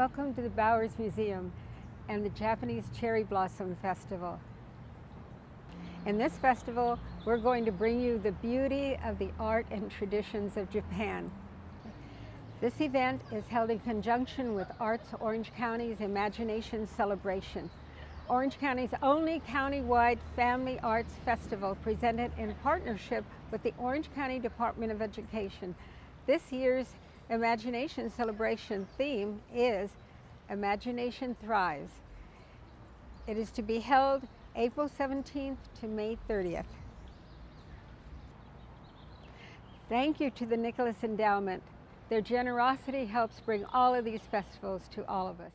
Welcome to the Bowers Museum and the Japanese Cherry Blossom Festival. In this festival, we're going to bring you the beauty of the art and traditions of Japan. This event is held in conjunction with Arts Orange County's Imagination Celebration, Orange County's only county-wide family arts festival presented in partnership with the Orange County Department of Education. This year's Imagination Celebration theme is Imagination Thrives. It is to be held April 17th to May 30th. Thank you to the Nicholas Endowment. Their generosity helps bring all of these festivals to all of us.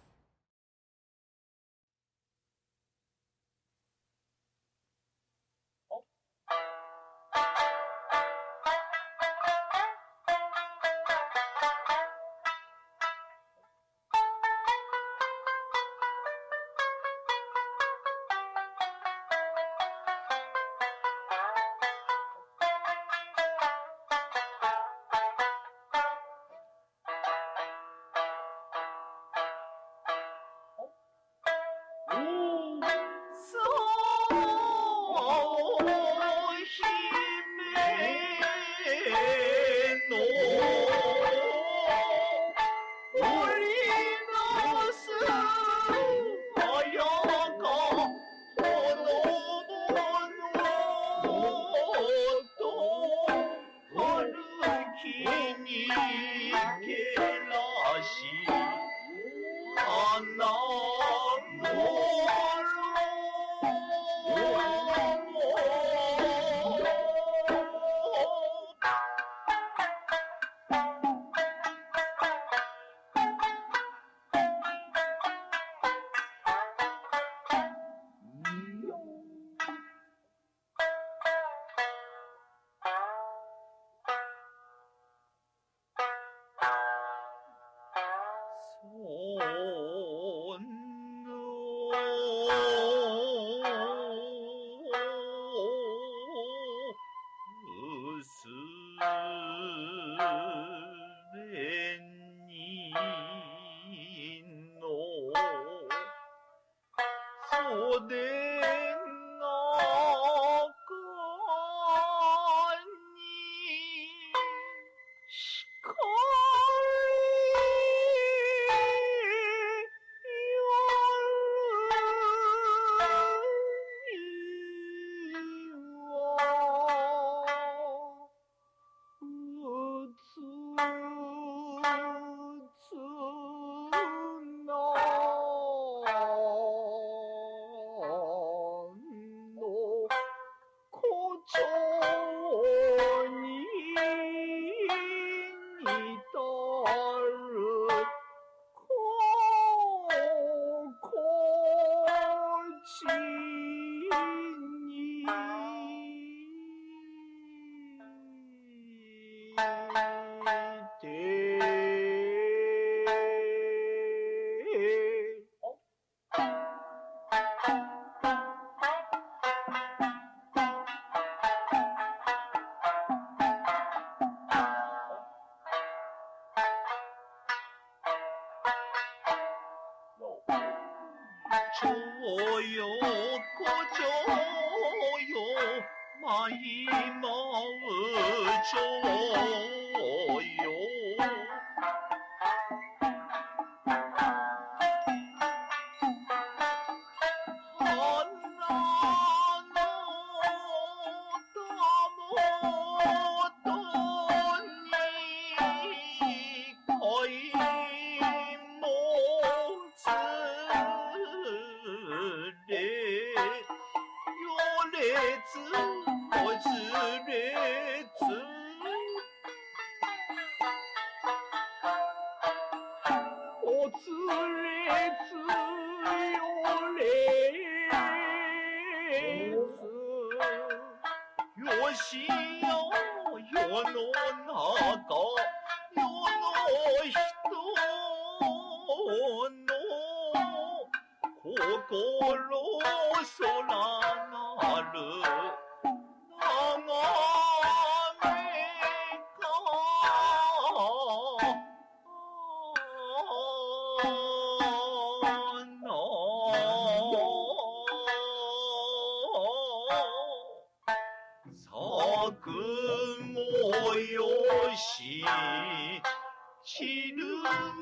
散る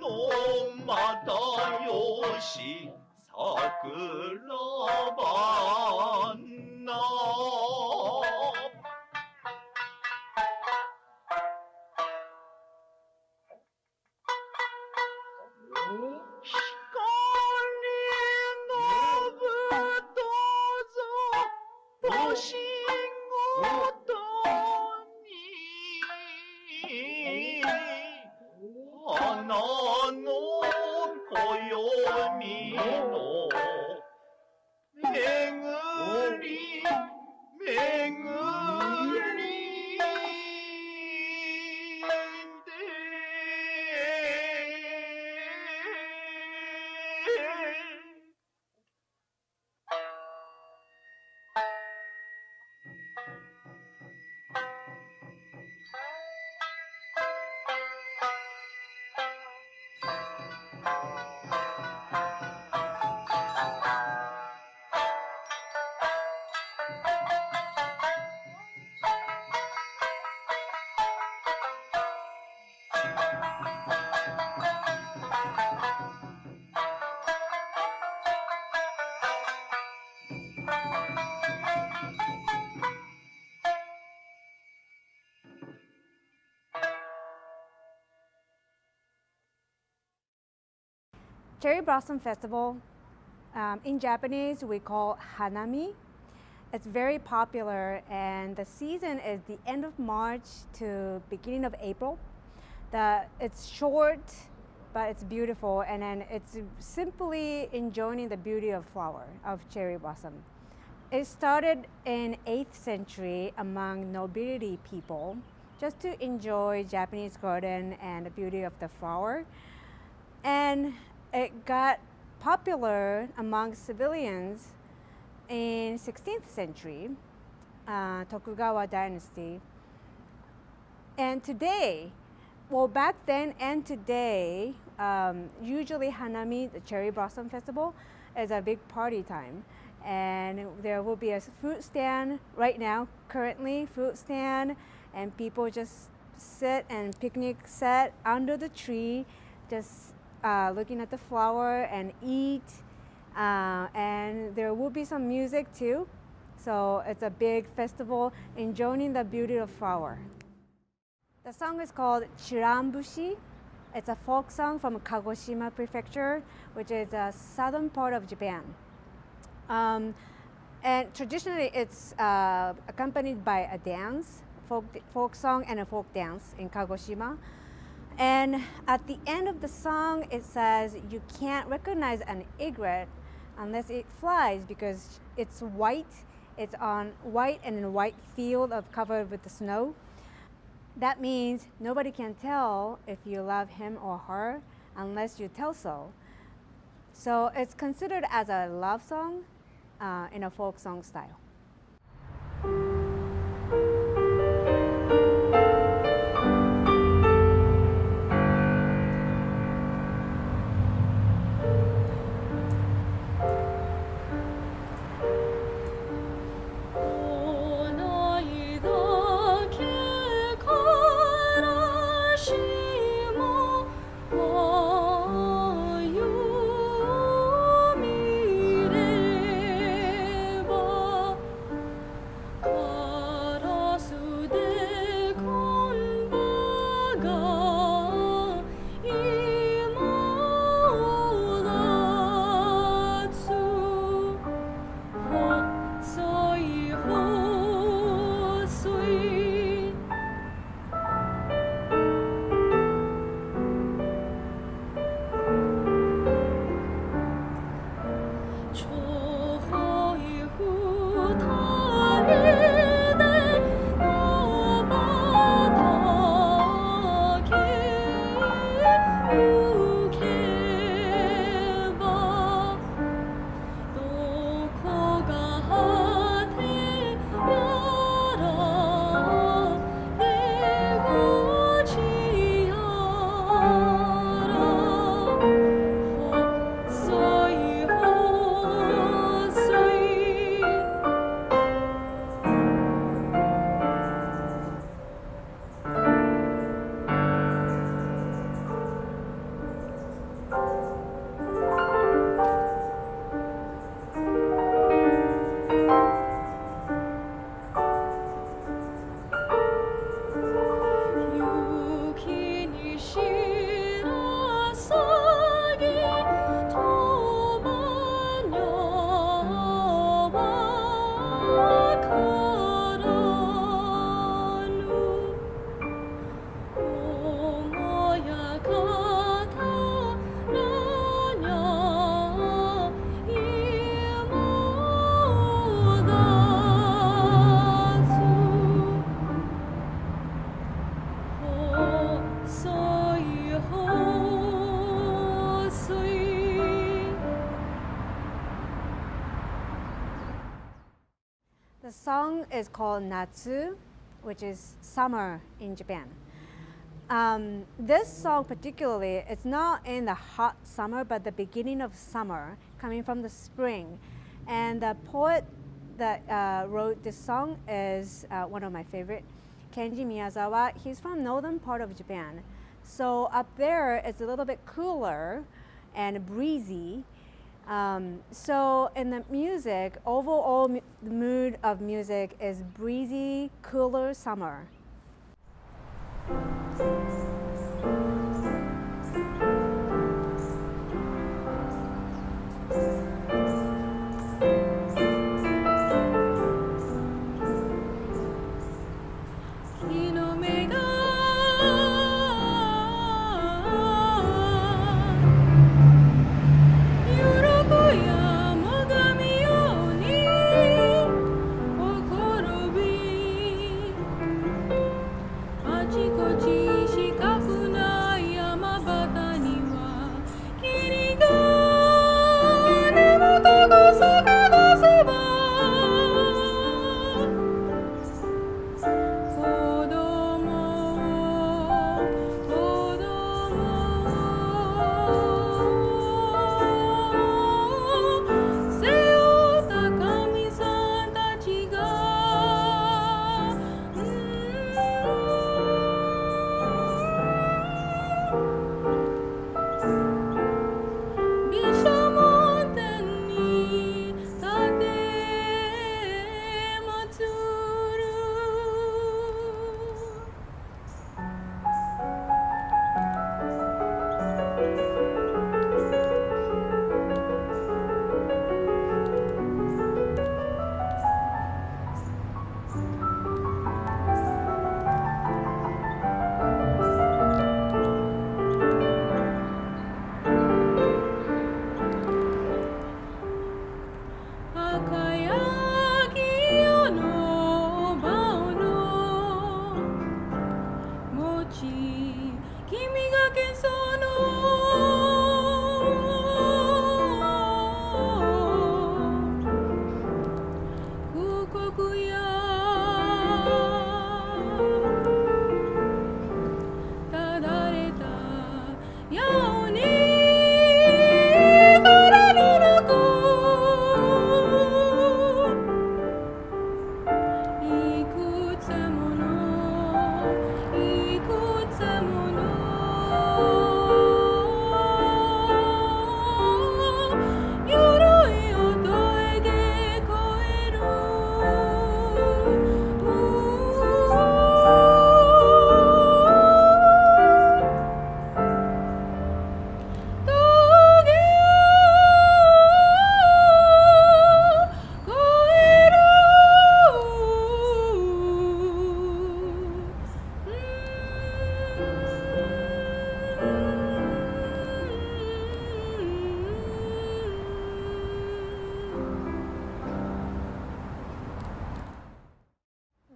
のまたよし桜花仕事に花の暦の巡り巡りCherry Blossom Festival, in Japanese we call hanami. It's very popular and the season is the end of March to beginning of April. It's short, but it's beautiful, and then it's simply enjoying the beauty of flower, of cherry blossom. It started in 8th century among nobility people, just to enjoy Japanese garden and the beauty of the flower. And it got popular among civilians in 16th century, Tokugawa dynasty. And today, well, back then and today, usually hanami, the cherry blossom festival, is a big party time. And there will be a fruit stand right now, currently fruit stand, and people just sit and picnic set under the tree, just looking at the flower and eat. And there will be some music too. So it's a big festival enjoying the beauty of flower. The song is called Chirambushi. It's a folk song from Kagoshima Prefecture, which is a southern part of Japan. And traditionally it's accompanied by a dance, folk song and a folk dance in Kagoshima. And at the end of the song it says you can't recognize an egret unless it flies because it's white. It's on white and a white field covered with the snow. That means nobody can tell if you love him or her unless you tell so. So it's considered as a love song in a folk song style. The song is called Natsu, which is summer in Japan. This song particularly, it's not in the hot summer, but the beginning of summer, coming from the spring. And the poet that wrote this song is one of my favorite, Kenji Miyazawa. He's from northern part of Japan. So up there, it's a little bit cooler and breezy. So in the music, overall the mood of music is breezy, cooler summer.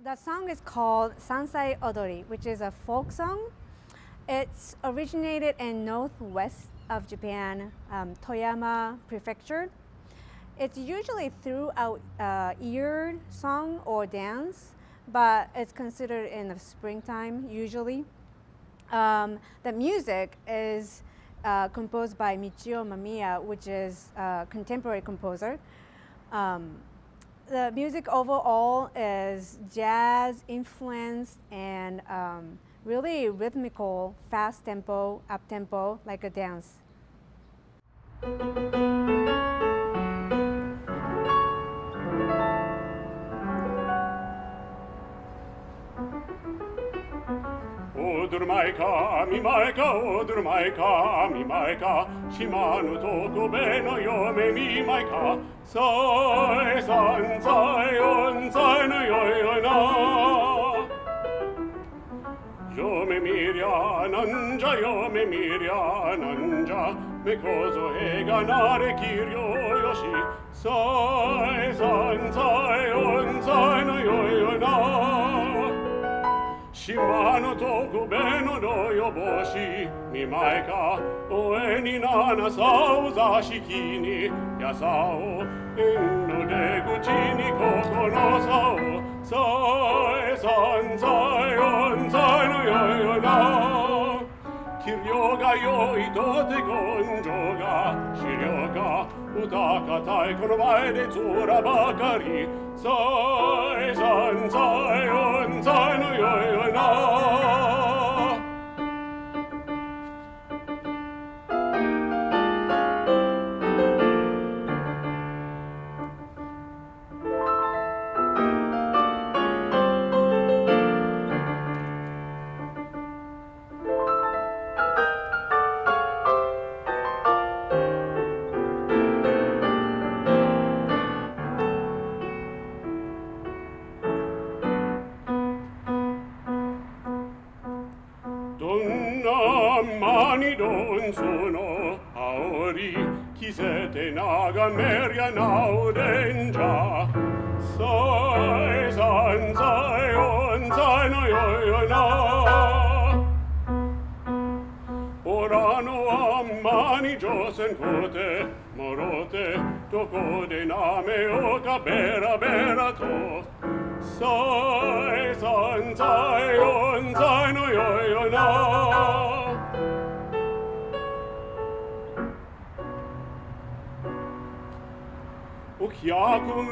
The song is called Sansai Odori, which is a folk song. It's originated in northwest of Japan, Toyama Prefecture. It's usually throughout year song or dance, but it's considered in the springtime usually. The music is composed by Michio Mamiya, which is a contemporary composer. The music overall is jazz influenced and really rhythmical, fast tempo, up tempo, like a dance. 踊るまいか見まいか踊るまいか見まいか島の床べの嫁見まいかさえさんさえおんさえのよいよいな嫁見りゃなんじゃ嫁見りゃなんじゃめこぞえがなれきりょよしさえさんさえおんさえのよいよいなし Shimano toku beno no yoboshi mimaika oe ni nana sao zashiki ni yasao enno deguchi ni koko no sao sai sanzai onzai no yoyo na kiryo ga yoi tote konjo ga shiryo ga utaka taiko no mae de tsura bakari sai sanzai onzai no yoyo na その羽織着せて眺めりゃなおでんじゃさえ三歳四歳のよいよいなおらのあんまに女性こてもろてどこでなめようかベラベラとさえ三歳四歳のよいよいなお客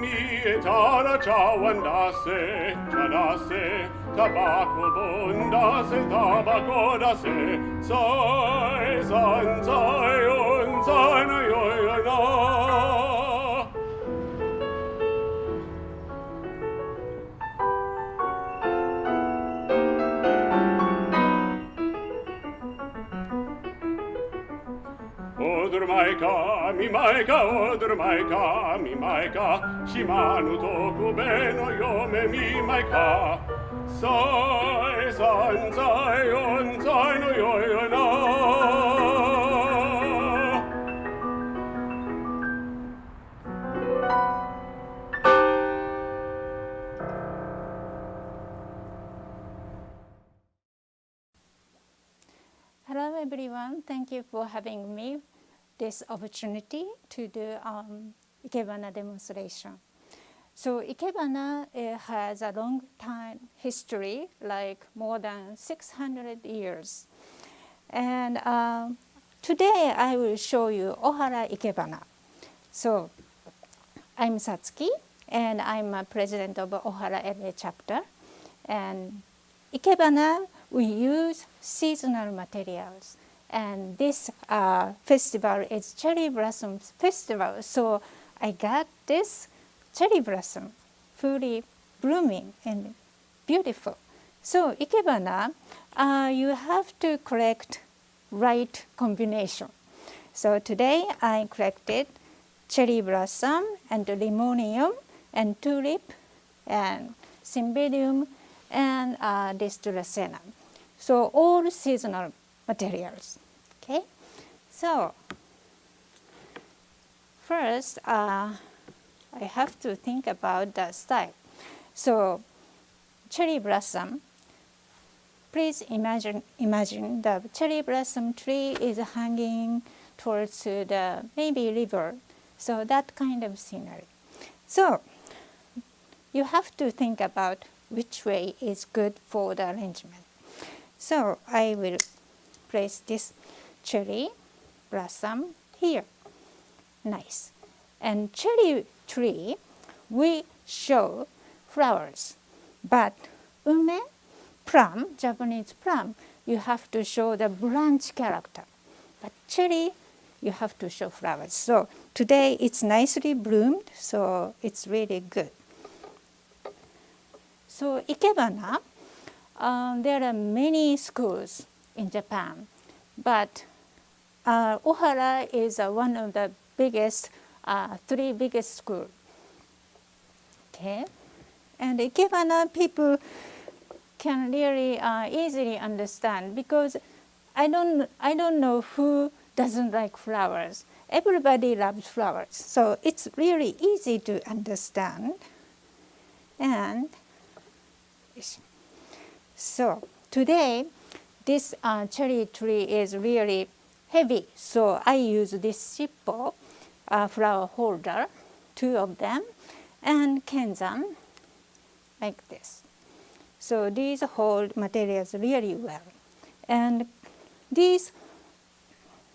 見えたら茶碗出せ茶出せタバコ本出せタバコ出せさえ三歳四歳のよいよいな踊るまいか見まいか踊るまいか見まいか島の徳兵衛の嫁見まいかさえ三歳四歳のよいよいなHello everyone, thank you for having me this opportunity to do Ikebana demonstration. So Ikebana has a long time history, like more than 600 years. And today I will show you Ohara Ikebana. So I'm Satsuki, and I'm a president of Ohara LA chapter. And Ikebana, we use seasonal materials. And this festival is Cherry Blossom Festival. So I got this cherry blossom, fully blooming and beautiful. So Ikebana, you have to collect right combination. So today I collected cherry blossom and limonium and tulip and Symbolism and this Dracena. So all seasonal materials. Okay, so first I have to think about the style. So cherry blossom. Please imagine the cherry blossom tree is hanging towards the maybe river. So that kind of scenery. So you have to think about which way is good for the arrangement. So I will place this cherry blossom here. Nice. And cherry tree, we show flowers. But ume, plum, Japanese plum, you have to show the branch character. But cherry, you have to show flowers. So today it's nicely bloomed, so it's really good. So Ikebana, there are many schools in Japan, but Ohara is one of the biggest, three biggest schools. Okay, and Ikebana people can really easily understand because I don't know who doesn't like flowers. Everybody loves flowers, so it's really easy to understand. And So today, this cherry tree is really heavy, so I use this shippo flower holder, 2 of them, and kenzan like this. So these hold materials really well. And this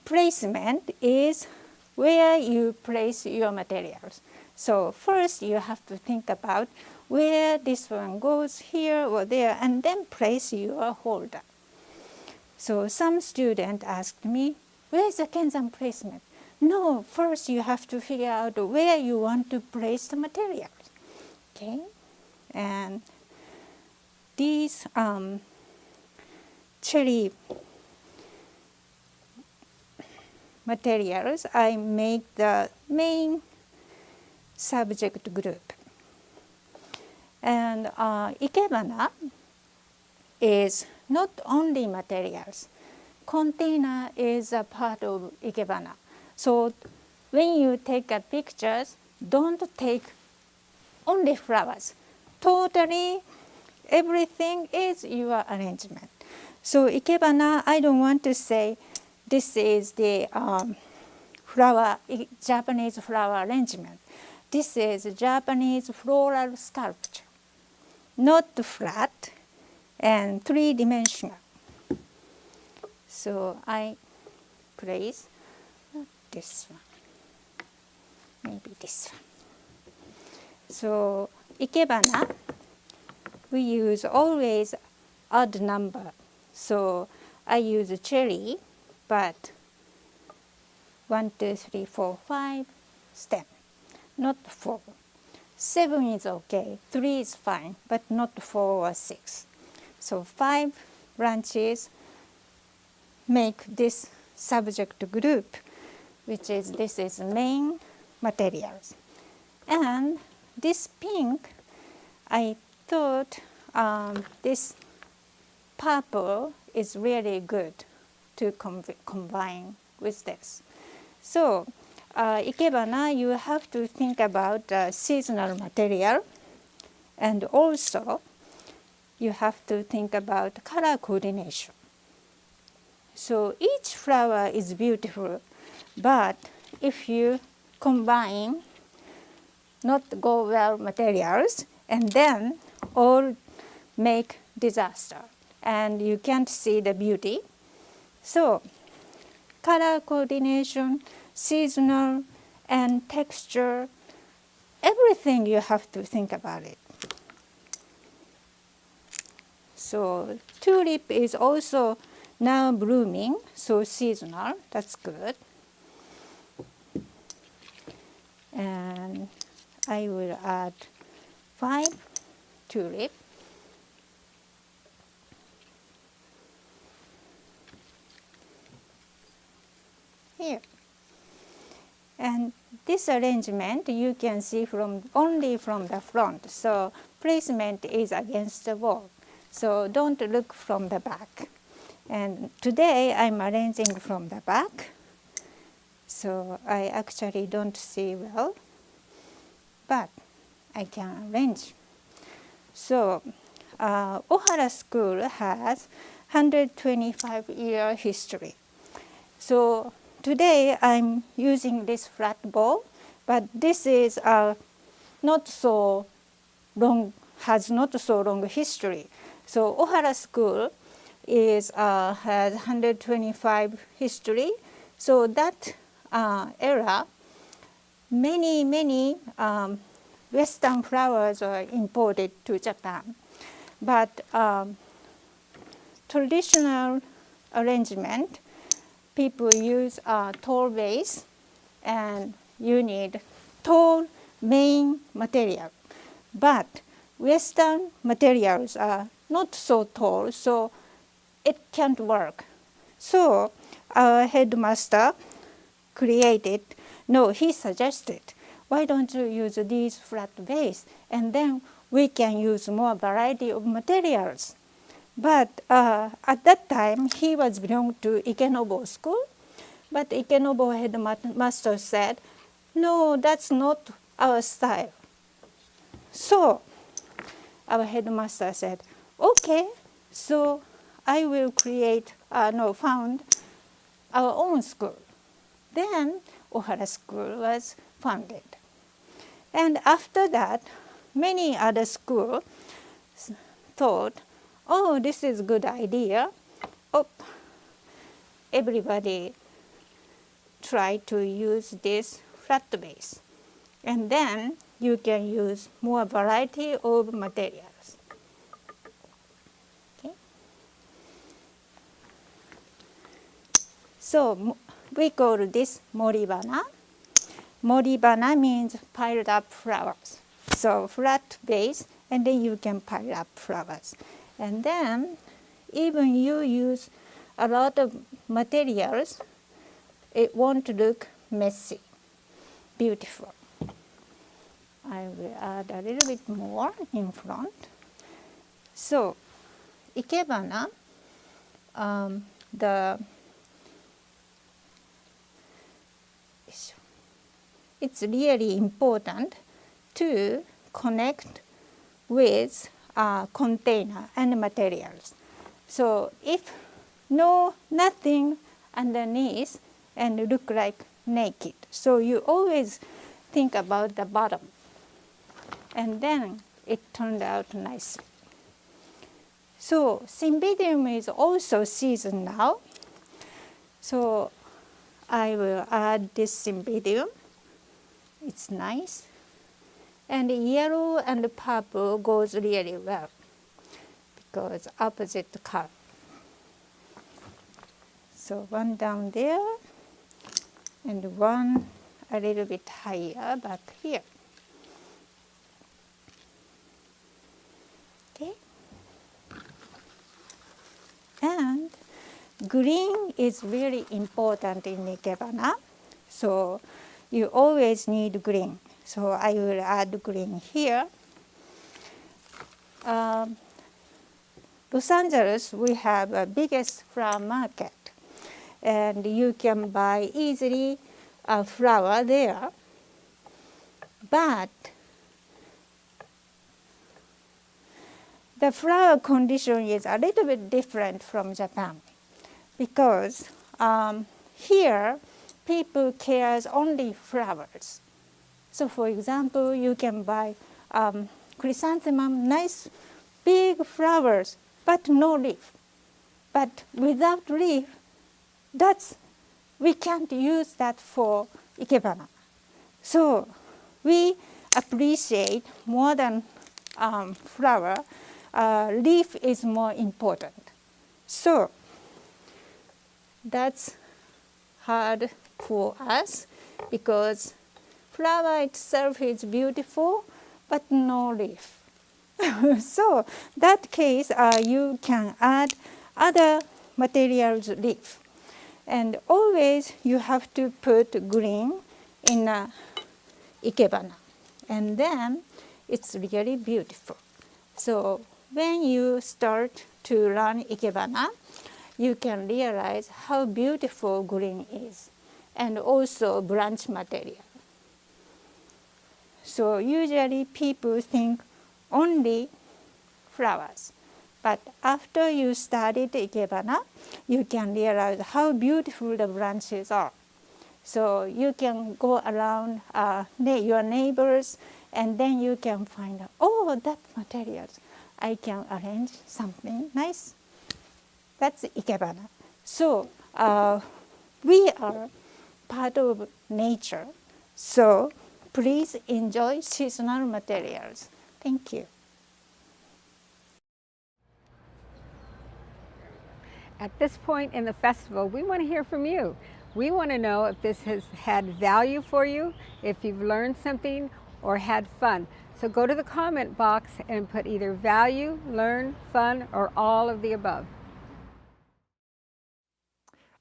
placement is where you place your materials. So first you have to think about where this one goes, here or there, and then place your holder. So some student asked me, where's the kenzan placement? No, first you have to figure out where you want to place the materials. Okay, and these cherry materials, I make the main subject group. And Ikebana is not only materials. Container is a part of Ikebana. So when you take a pictures, don't take only flowers. Totally everything is your arrangement. So Ikebana, I don't want to say this is the Japanese flower arrangement. This is Japanese floral sculpture, not flat and three-dimensional. So I place this one, maybe this one. So Ikebana, we use always odd number. So I use cherry, but 1, 2, 3, 4, 5 stem, not 4. 7 is okay, 3 is fine, but not 4 or 6. So 5 branches make this subject group, which is this is main materials. And this pink, I thought this purple is really good to combine with this. So Ikebana, you have to think about seasonal material, and also you have to think about color coordination. So each flower is beautiful, but if you combine not go well materials and then all make disaster and you can't see the beauty. So color coordination, seasonal and texture, everything you have to think about it. So tulip is also now blooming, so seasonal, that's good. And I will add 5 tulip. Here. And this arrangement you can see only from the front, so placement is against the wall. So don't look from the back. And today I'm arranging from the back, so I actually don't see well, but I can arrange. So Ohara School has 125-year history. So today I'm using this flat bowl, but this is not so long, has not so long history. So Ohara School is has 125 history. So that era, many Western flowers are imported to Japan, but traditional arrangement, people use a tall base, and you need tall main material. But Western materials are not so tall, so it can't work. So our headmaster he suggested, why don't you use these flat base, and then we can use more variety of materials. But at that time, he was belonged to Ikenobo school, but Ikenobo headmaster said, no, that's not our style. So our headmaster said, okay, So I will found our own school. Then Ohara School was founded. And after that, many other schools thought, oh, this is a good idea. Oh, everybody try to use this flat base. And then you can use more variety of materials. Okay. So we call this moribana. Moribana means piled up flowers. So flat base, and then you can pile up flowers. And then even you use a lot of materials, it won't look messy, beautiful. I will add a little bit more in front. So Ikebana, it's really important to connect with container and materials. So if nothing underneath and look like naked, so you always think about the bottom, and then it turned out nicely. So Symbolism is also seasoned now. So I will add this Symbolism. It's nice. And yellow and purple goes really well because opposite color. So one down there and one a little bit higher back here. Okay. And green is really important in Ikebana. So you always need green. So I will add green here. Los Angeles, we have a biggest flower market. And you can buy easily a flower there. But the flower condition is a little bit different from Japan. Because here, people cares only flowers. So for example, you can buy chrysanthemum, nice big flowers, but no leaf. But without leaf, we can't use that for Ikebana. So we appreciate more than flower, leaf is more important. So that's hard for us because flower itself is beautiful, but no leaf. So that case, you can add other materials leaf. And always you have to put green in Ikebana. And then it's really beautiful. So when you start to learn Ikebana, you can realize how beautiful green is. And also branch material. So usually people think only flowers. But after you studied Ikebana, you can realize how beautiful the branches are. So you can go around your neighbors, and then you can find out, oh, that materials. I can arrange something nice. That's Ikebana. So we are part of nature. So please enjoy seasonal materials. Thank you. At this point in the festival, we want to hear from you. We want to know if this has had value for you, if you've learned something, or had fun. So go to the comment box and put either value, learn, fun, or all of the above.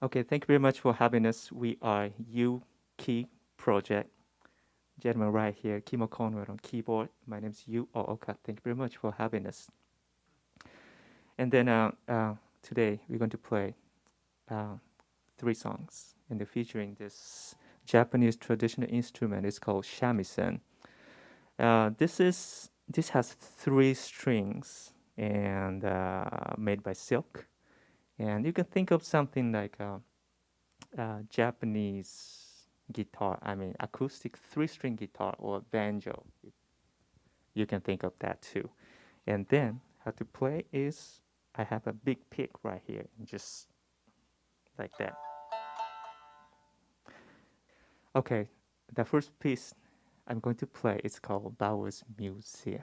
Okay, thank you very much for having us. We are Key Project. Gentleman right here, Kimo Cornwell on keyboard. My name is Ooka. Thank you very much for having us. And then today we're going to play 3 songs, and they're featuring this Japanese traditional instrument. It's called Shamisen. This has 3 strings, and made by silk. And you can think of something like Japanese guitar, I mean acoustic 3-string guitar or banjo. You can think of that too. And then how to play is I have a big pick right here, and just like that. Okay, the first piece I'm going to play is called Bauer's Museum.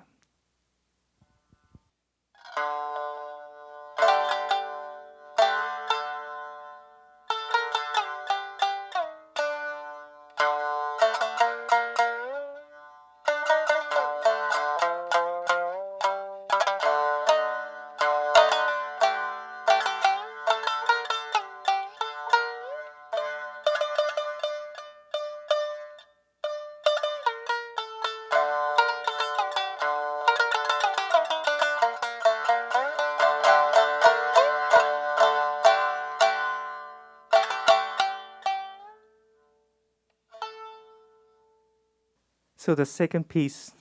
So the second piece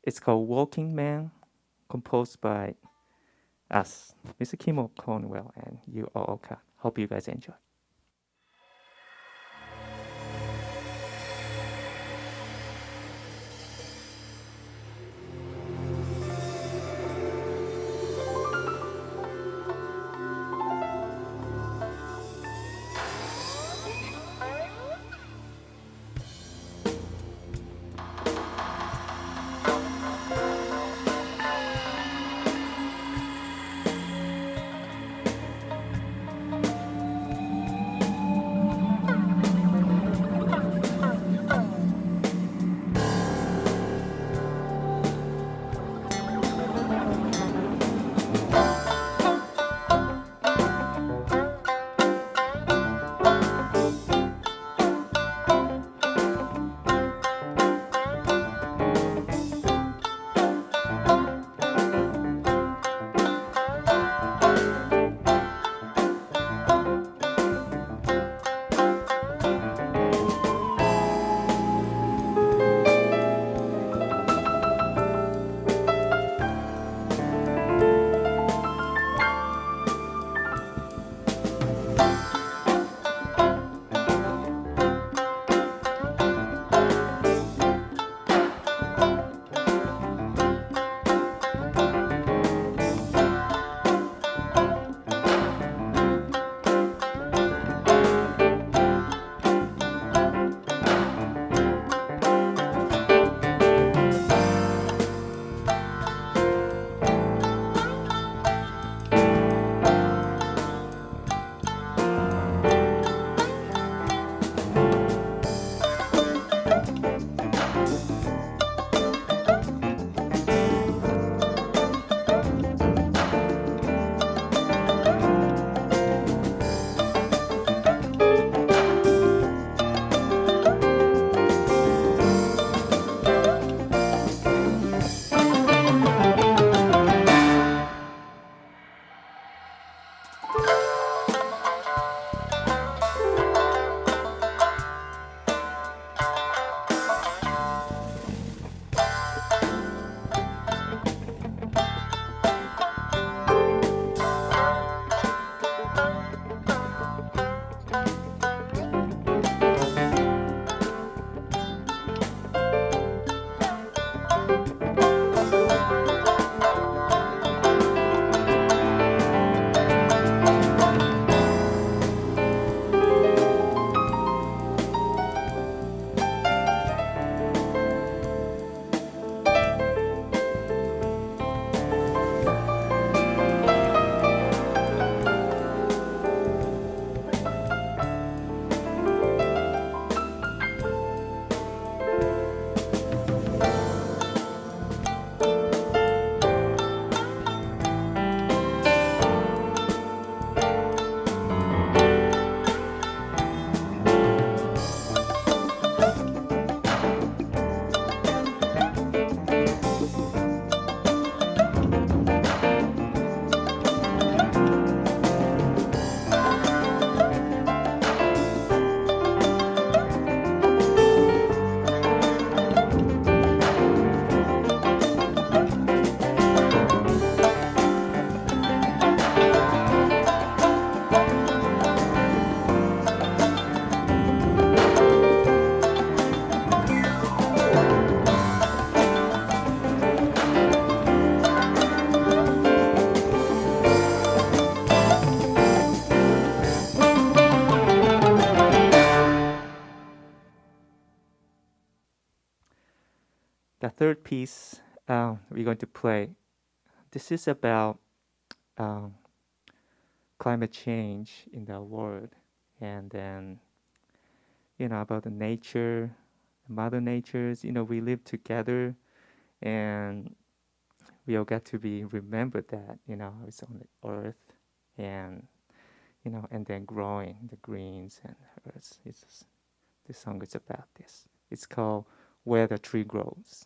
is called Walking Man, composed by us, Mr. Kimo, Cornwell, and you, Ooka. Hope you guys enjoy. third piece we're going to play, this is about climate change in the world, and then about the nature, Mother Nature's. We live together, and we all got to be remembered that it's on the earth, and and then growing the greens and earths. This song is about this. It's called Where the Tree Grows.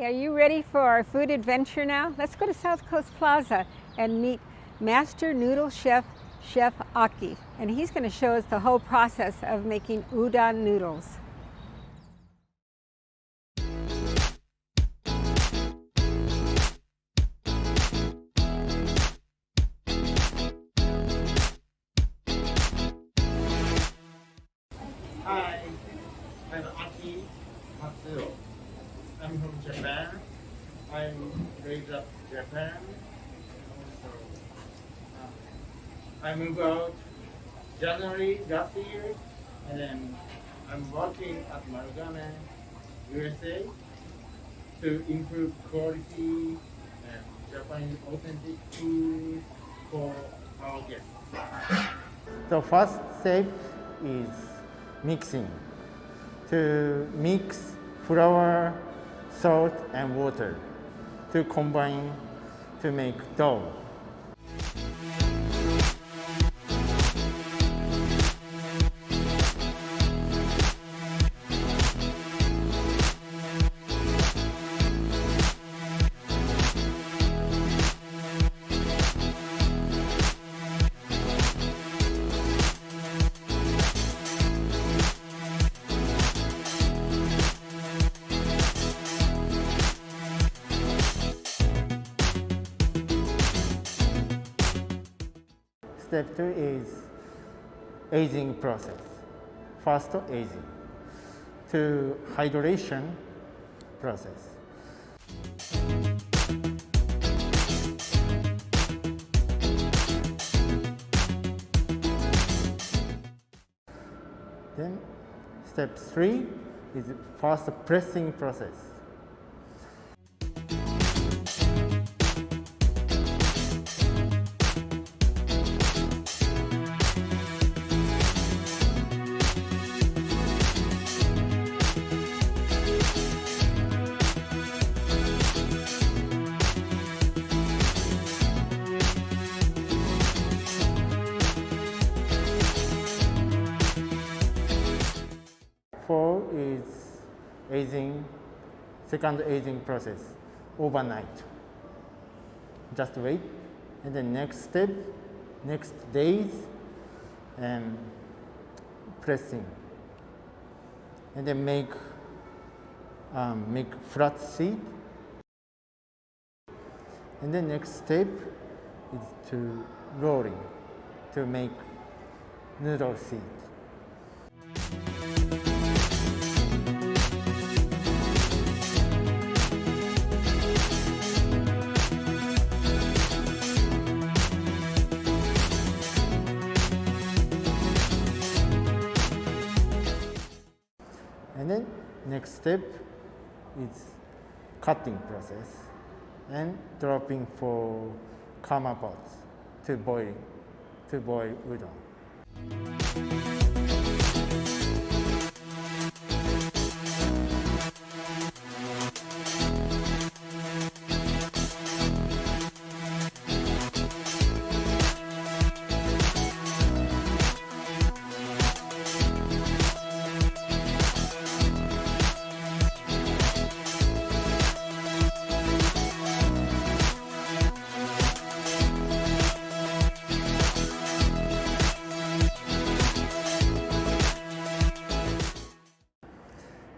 Okay, are you ready for our food adventure now? Let's go to South Coast Plaza and meet Master Noodle Chef, Chef Aki. And he's going to show us the whole process of making udon noodles. Hi, I'm Aki Matsuo. I'm from Japan. I'm raised up in Japan. Also, I moved out January last year, and then I'm working at Marugame, USA, to improve quality and Japanese authentic food for our guests. The first step is mixing. To mix flour, salt, and water to combine to make dough. Step 2 is aging process. First aging to hydration process. Then step 3 is first pressing process. Four is aging, second aging process, overnight. Just wait, and then next step, next days, and pressing, and then make flat sheet. And then next step is to rolling to make noodle sheet. And then next step is cutting process and dropping for kama pots to boil udon.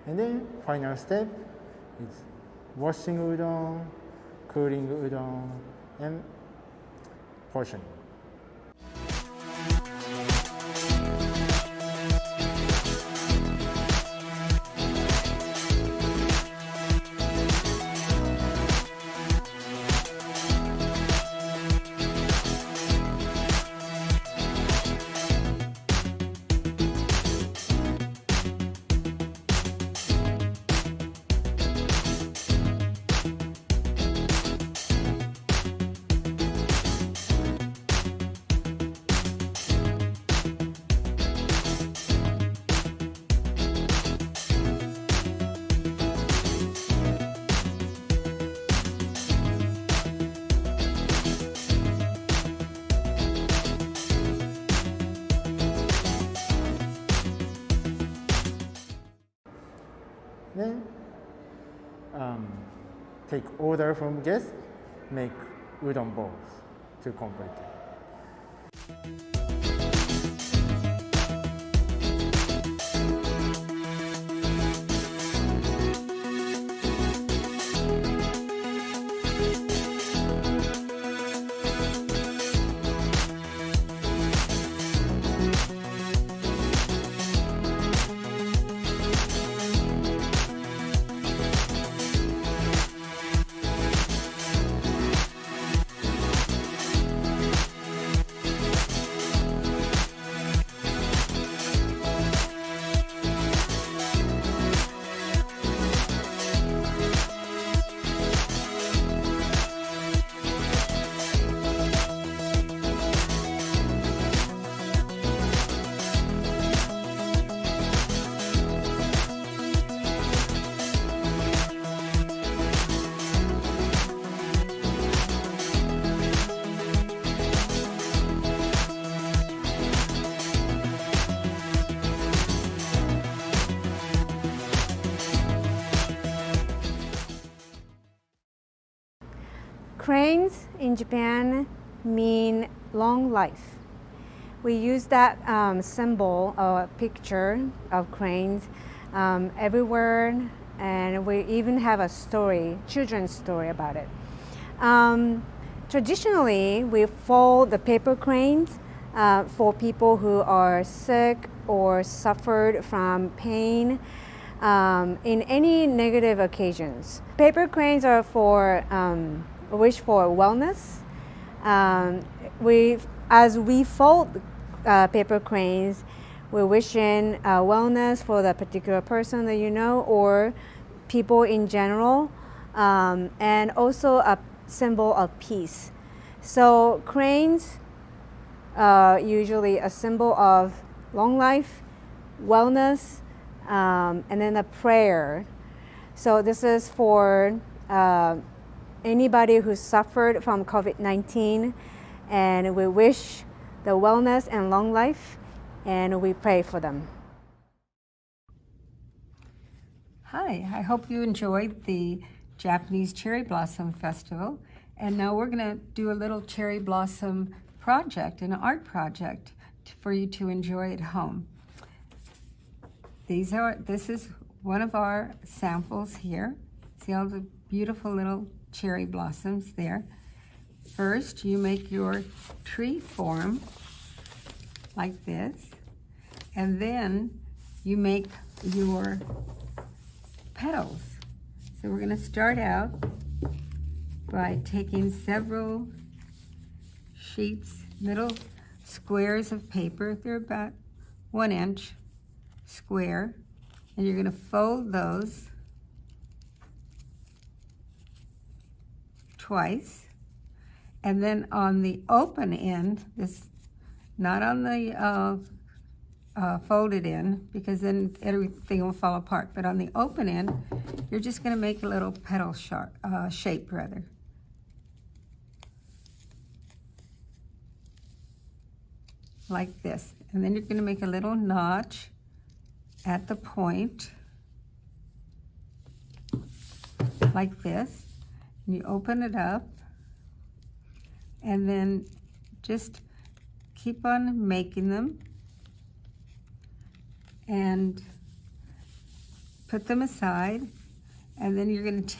And then final step is washing udon, cooling udon, and portioning. Then take order from guests, make udon balls to complete it. Cranes in Japan mean long life. We use that symbol or picture of cranes everywhere, and we even have a story, children's story about it. Traditionally, we fold the paper cranes for people who are sick or suffered from pain in any negative occasions. Paper cranes are for wish for wellness. As we fold paper cranes, we're wishing wellness for the particular person that you know or people in general, and also a symbol of peace. So cranes are usually a symbol of long life, wellness, and then a prayer. So this is for anybody who suffered from COVID-19, and we wish the wellness and long life, and we pray for them. Hi, I hope you enjoyed the Japanese Cherry Blossom Festival. And now we're gonna do a little cherry blossom project, an art project for you to enjoy at home. This is one of our samples here. See all the beautiful little cherry blossoms there. First, you make your tree form like this, and then you make your petals. So we're gonna start out by taking several sheets, little squares of paper. They're about 1 inch square, and you're gonna fold those twice, and then on the open end, this not on the folded end, because then everything will fall apart, but on the open end, you're just going to make a little petal shape rather. Like this, and then you're going to make a little notch at the point, like this. And you open it up, and then just keep on making them and put them aside, and then you're going to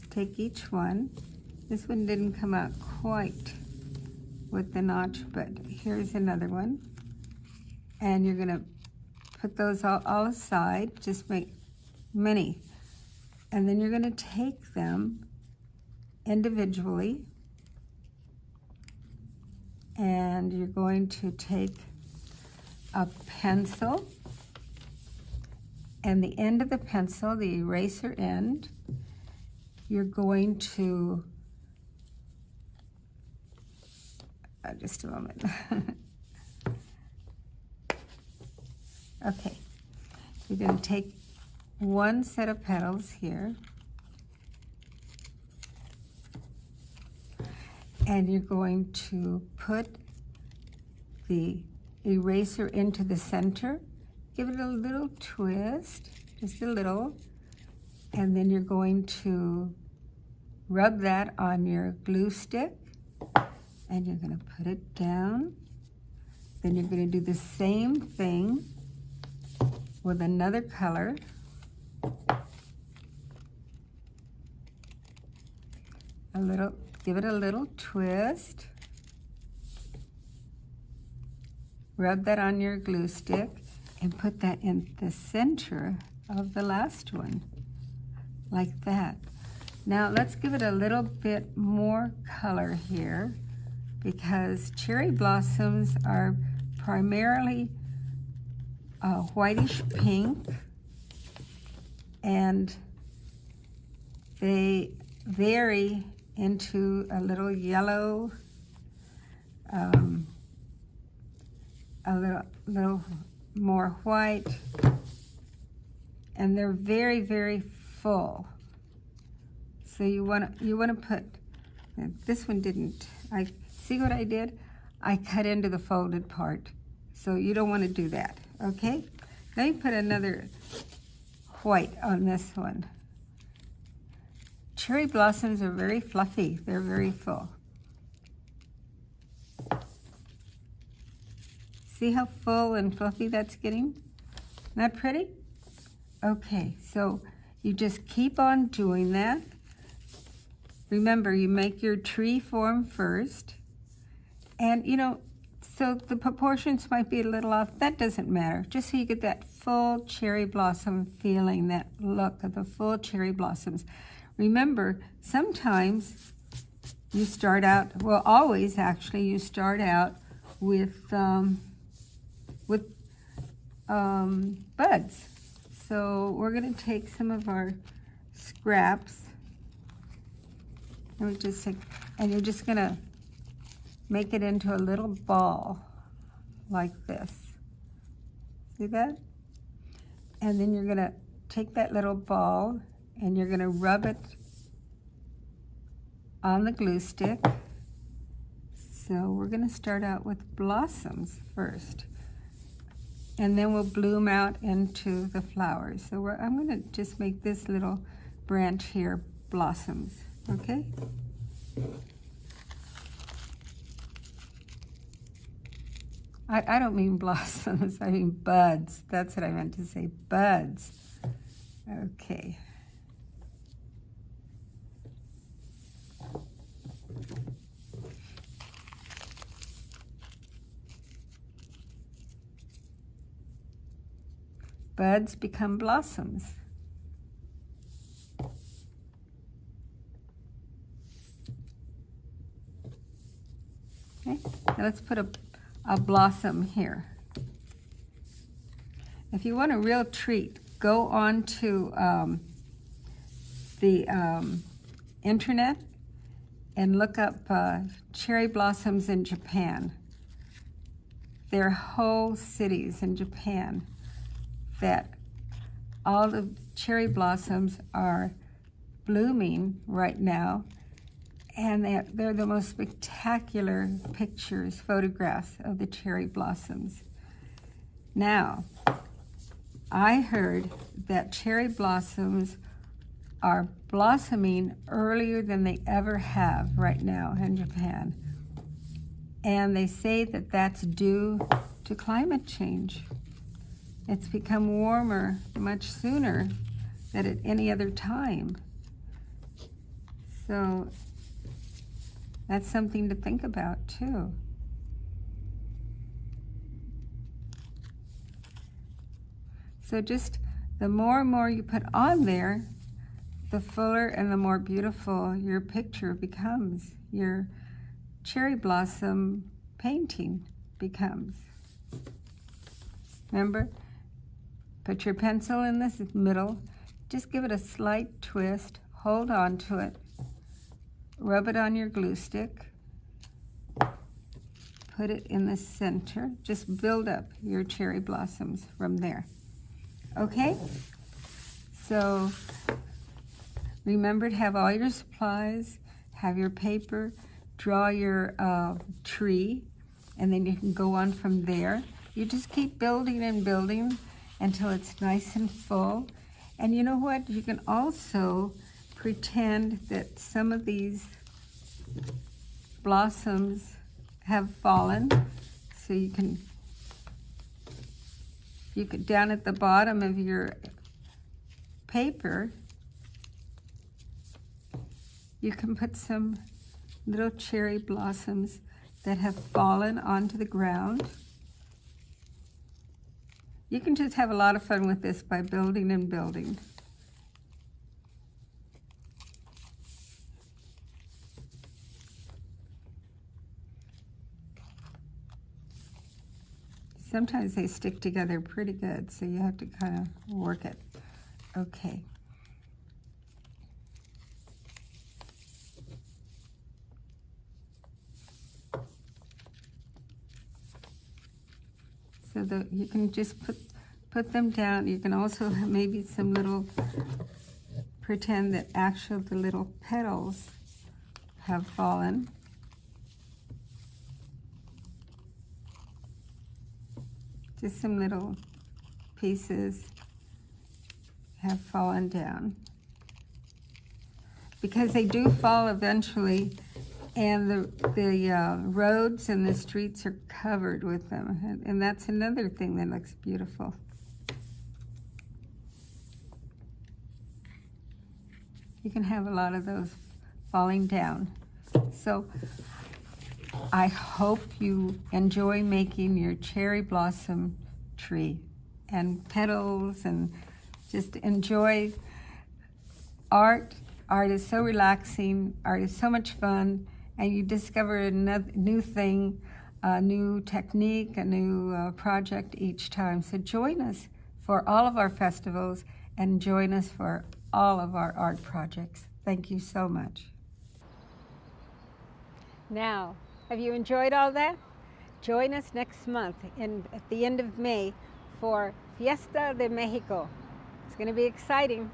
take each one. This one didn't come out quite with the notch, but here's another one, and you're going to put those all aside, just make many. And then you're going to take them individually, and you're going to take a pencil, and the end of the pencil, the eraser end, you're going to, just a moment. Okay, you're going to take one set of petals here, and you're going to put the eraser into the center, give it a little twist, just a little, And then you're going to rub that on your glue stick, and you're going to put it down. Then you're going to do the same thing with another color. Give it a little twist. Rub that on your glue stick and put that in the center of the last one, like that. Now let's give it a little bit more color here, because cherry blossoms are primarily whitish pink, and they vary into a little yellow, a little more white, and they're very, very full. So you want to put, this one didn't, see what I did? I cut into the folded part. So you don't want to do that, okay? Let me put another white on this one. Cherry blossoms are very fluffy. They're very full. See how full and fluffy that's getting? Not pretty? Okay, so you just keep on doing that. Remember, you make your tree form first. And, you know, so the proportions might be a little off. That doesn't matter. Just so you get that full cherry blossom feeling, that look of the full cherry blossoms. Remember, sometimes you start out, well, always actually, you start out with buds. So we're going to take some of our scraps, and you're just going to make it into a little ball like this. See that? And then you're going to take that little ball and you're going to rub it on the glue stick. So we're going to start out with blossoms first, and then we'll bloom out into the flowers. So I'm going to just make this little branch here blossoms, okay? I don't mean blossoms, I mean buds. That's what I meant to say, buds. Okay. Buds become blossoms. Okay, now let's put a blossom here. If you want a real treat, go on to the internet and look up cherry blossoms in Japan. There are whole cities in Japan that all the cherry blossoms are blooming right now, and they're the most spectacular pictures, photographs of the cherry blossoms. Now, I heard that cherry blossoms are blossoming earlier than they ever have right now in Japan. And they say that that's due to climate change. It's become warmer much sooner than at any other time. So that's something to think about too. So just the more and more you put on there, the fuller and the more beautiful your picture becomes. Your cherry blossom painting becomes. Remember? Put your pencil in this middle, just give it a slight twist, hold on to it, rub it on your glue stick, put it in the center, just build up your cherry blossoms from there. Okay? So remember to have all your supplies, have your paper, draw your tree, and then you can go on from there. You just keep building and building until it's nice and full. And you know what? You can also pretend that some of these blossoms have fallen. So you could, down at the bottom of your paper, you can put some little cherry blossoms that have fallen onto the ground. You can just have a lot of fun with this by building and building. Sometimes they stick together pretty good, so you have to kind of work it. Okay. So that you can just put them down. You can also have maybe some little, pretend that actually the little petals have fallen. Just some little pieces have fallen down. Because they do fall eventually, and the roads and the streets are covered with them. And that's another thing that looks beautiful. You can have a lot of those falling down. So I hope you enjoy making your cherry blossom tree and petals, and just enjoy art. Art is so relaxing, art is so much fun, and you discover another new thing, a new technique, a new project each time. So join us for all of our festivals and join us for all of our art projects. Thank you so much. Now, have you enjoyed all that? Join us next month at the end of May for Fiesta de Mexico. It's going to be exciting.